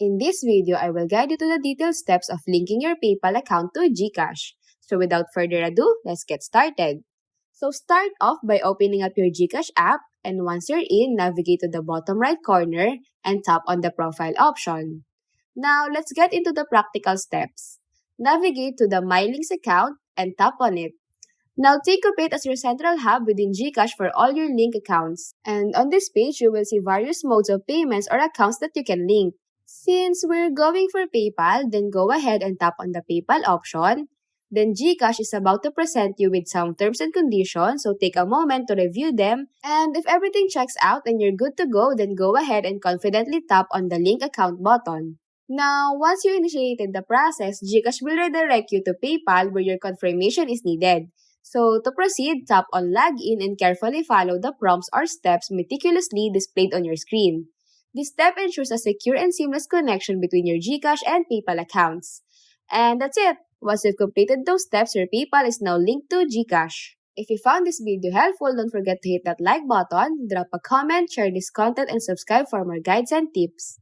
In this video, I will guide you to the detailed steps of linking your PayPal account to GCash. So without further ado, let's get started. So start off by opening up your GCash app, and once you're in, navigate to the bottom right corner and tap on the profile option. Now, let's get into the practical steps. Navigate to the My Links account and tap on it. Now, think of it as your central hub within GCash for all your link accounts. And on this page, you will see various modes of payments or accounts that you can link. Since we're going for PayPal, then go ahead and tap on the PayPal option. Then GCash is about to present you with some terms and conditions, so take a moment to review them. And if everything checks out and you're good to go, then go ahead and confidently tap on the link account button. Now, once you initiated the process, GCash will redirect you to PayPal where your confirmation is needed. So, to proceed, tap on Login and carefully follow the prompts or steps meticulously displayed on your screen. This step ensures a secure and seamless connection between your GCash and PayPal accounts. And that's it! Once you've completed those steps, your PayPal is now linked to GCash. If you found this video helpful, don't forget to hit that like button, drop a comment, share this content, and subscribe for more guides and tips.